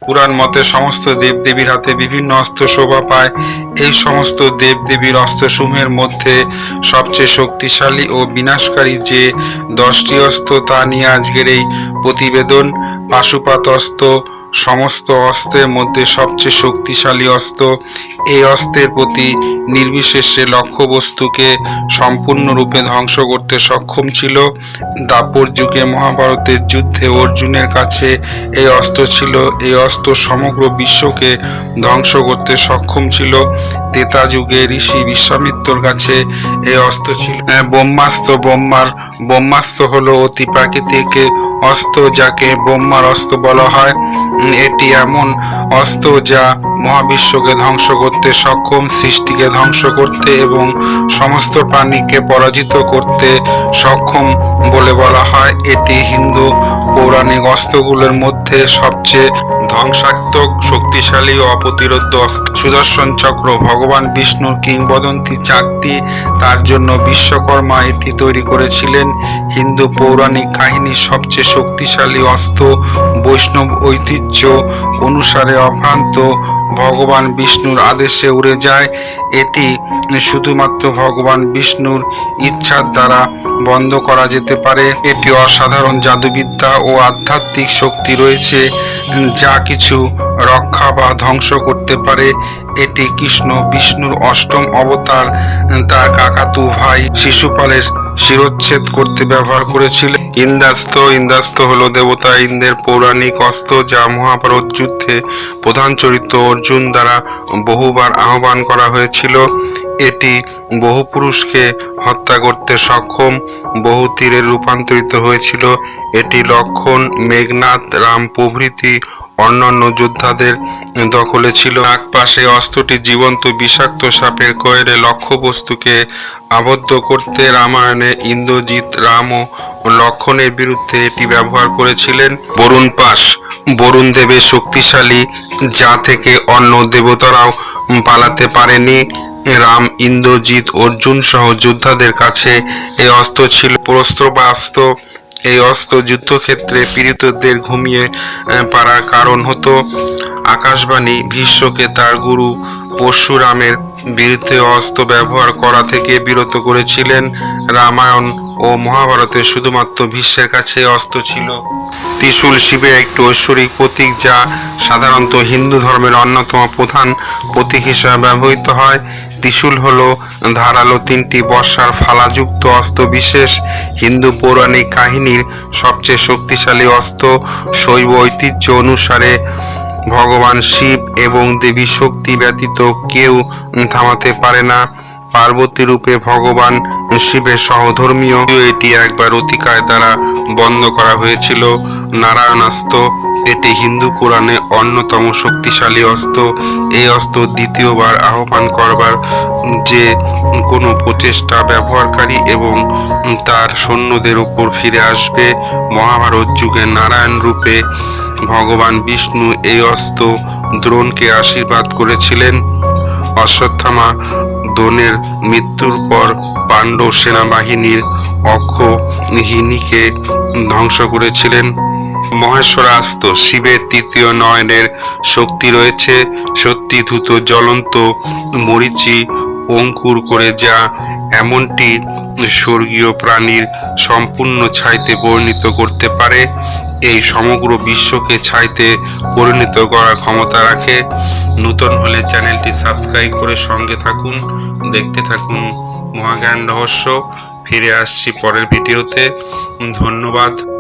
পুরাণ মতে সমস্ত দেবদেবীর হাতে বিভিন্ন অস্ত্র শোভা পায়। এই সমস্ত দেবদেবীর অস্ত্রসমূহের মধ্যে সবচেয়ে শক্তিশালী ও বিনাশকারী যে 10টি অস্ত্র তা নিয়ে আজকের এই প্রতিবেদন। পাশুপাত অস্ত্র সমস্ত অস্ত্রের মধ্যে সবচেয়ে শক্তিশালী অস্ত্র। এই অস্ত্রের প্রতি নির্বিশেষে লক্ষ্যবস্তুকে সম্পূর্ণরূপে ধ্বংস করতে সক্ষম ছিল। দাপর যুগে মহাভারতের যুদ্ধে অর্জুনের কাছে এই অস্ত্র ছিল। এই অস্ত্র সমগ্র বিশ্বকে ধ্বংস করতে সক্ষম ছিল। ত্রেতা যুগে ঋষি বিশ্বামিত্রর কাছে এই অস্ত্র ছিল ব্রহ্মাস্ত্র। ব্রহ্মাস্ত্র হলো অতি প্রাকৃতিক অস্ত্র, যাকে ব্রহ্মার অস্ত্র বলা হয়। এটি এমন অস্ত্র যা মহাবিশ্বকে ধ্বংস করতে সক্ষম, সৃষ্টিকে ধ্বংস করতে এবং সমস্ত প্রাণীকে পরাজিত করতে সক্ষম বলে বলা হয়। এটি হিন্দু পৌরাণিক অস্ত্রগুলোর মধ্যে সবচেয়ে ধ্বংসাত্মক, শক্তিশালী ও অপ্রতিরোধ্য অস্ত্র। সুদর্শন চক্র ভগবান বিষ্ণুর কিংবদন্তি 4টি, তার জন্য বিশ্বকর্মা এটি তৈরি করেছিলেন। হিন্দু পৌরাণিক কাহিনীর সবচেয়ে শক্তিশালী অস্ত্র বৈষ্ণব ঐতিহ্য অনুসারে অভ্রান্ত ভগবান বিষ্ণুর আদেশে উড়ে যায়। এটি শুধুমাত্র ভগবান বিষ্ণুর ইচ্ছার দ্বারা বন্ধ করা যেতে পারে। এটি অসাধারণ জাদুবিদ্যা ও আধ্যাত্মিক শক্তি রয়েছে যা কিছু রক্ষা বা ধ্বংস করতে পারে। এটি কৃষ্ণ বিষ্ণুর 8ম অবতার তার কাকাতু ভাই শিশুপালের শিরচ্ছেদ করতে ব্যবহার করেছিল। ইন্দ্রাস্ত্র হলো দেবতা ইন্দ্রের পৌরাণিক অস্ত্র, যা মহাভারত যুদ্ধে প্রধান চরিত্র অর্জুন দ্বারা বহুবার আহ্বান করা হয়েছিল। এটি বহু পুরুষকে হত্যা করতে সক্ষম, বহু তীরে রূপান্তরিত হয়েছিল। এটি লক্ষণ, মেঘনাদ, রাম প্রভৃতি অন্যান্য যোদ্ধাদের দখলে ছিল। নাগপাশে অস্ত্রটি জীবন্ত বিষাক্ত সাপের কয়েলে লক্ষ্যবস্তুকে আবদ্ধ করতে রামায়ণে ইন্দ্রজিৎ রাম ও লক্ষণের বিরুদ্ধে এটি ব্যবহার করেছিলেন। বরুণ পাশ বরুণ দেবের শক্তিশালী, যা থেকে অন্য দেবতারাও পালাতে পারেনি। রাম, ইন্দ্রজিৎ, অর্জুন সহ যোদ্ধাদের কাছে এই অস্ত্র ছিল প্রস্ত্রবাস্ত্র। এই অস্ত্র যুদ্ধক্ষেত্রে পীড়িতদের ঘুমিয়ে পাড়ার কারণ হতো। আকাশবাণী ভীষ্মকে তার গুরু পরশুরামের বিরুদ্ধে অস্ত্র ব্যবহার করা থেকে বিরত করেছিলেন। রামায়ণ ও মহাভারতে শুধুমাত্র ভীষ্মের কাছে অস্ত্র ছিল। ত্রিশূল শিবের একটি ঐশ্বরিক প্রতীক, যা সাধারণত হিন্দু ধর্মের অন্যতম প্রধান প্রতীক হিসেবে ব্যবহৃত হয়। ত্রিশূল হলো ধারালো 3টি বর্ষার ফালাযুক্ত অস্ত্র বিশেষ। হিন্দু পৌরাণিক কাহিনীর সবচেয়ে শক্তিশালী অস্ত্র। শৈব ঐতিহ্য অনুসারে ভগবান শিব এবং দেবী শক্তি ব্যতীত কেউ থামাতে পারে না। পার্বতী রূপে ভগবান শিবের সহধর্মীয়। এটি একবার অতিকায় দ্বারা বন্ধ করা হয়েছিল। নারায়ণাস্ত্র এটি হিন্দু পুরাণে অন্যতম শক্তিশালী অস্ত্র। এই অস্ত্র দ্বিতীয়বার আহ্বান করবার যে কোনো প্রচেষ্টা ব্যবহারকারী এবং তার সৈন্যদের উপর ফিরে আসবে। মহাভারত যুগে নারায়ণ রূপে ভগবান বিষ্ণু এই অস্ত্র দ্রোণকে আশীর্বাদ করেছিলেন। অশ্বত্থামা দ্রোণের মৃত্যুর পর পাণ্ডব সেনাবাহিনীর অক্ষহিনীকে ধ্বংস করেছিলেন। মহেশ্বরাস্ত্র শিবের 3য় নয়নের শক্তি রয়েছে। সত্যি ধূত জ্বলন্ত মরীচি অঙ্কুর করে, যা এমনটি স্বর্গীয় প্রাণীর সম্পূর্ণ ছাইতে পরিণত করতে পারে। এই সমগ্র বিশ্বকে ছাইতে পরিণত করার ক্ষমতা রাখে। নতুন হলে চ্যানেলটি সাবস্ক্রাইব করে সঙ্গে থাকুন, দেখতে থাকুন মহাজ্ঞান রহস্য। ফিরে আসছি পরের ভিডিওতে। ধন্যবাদ।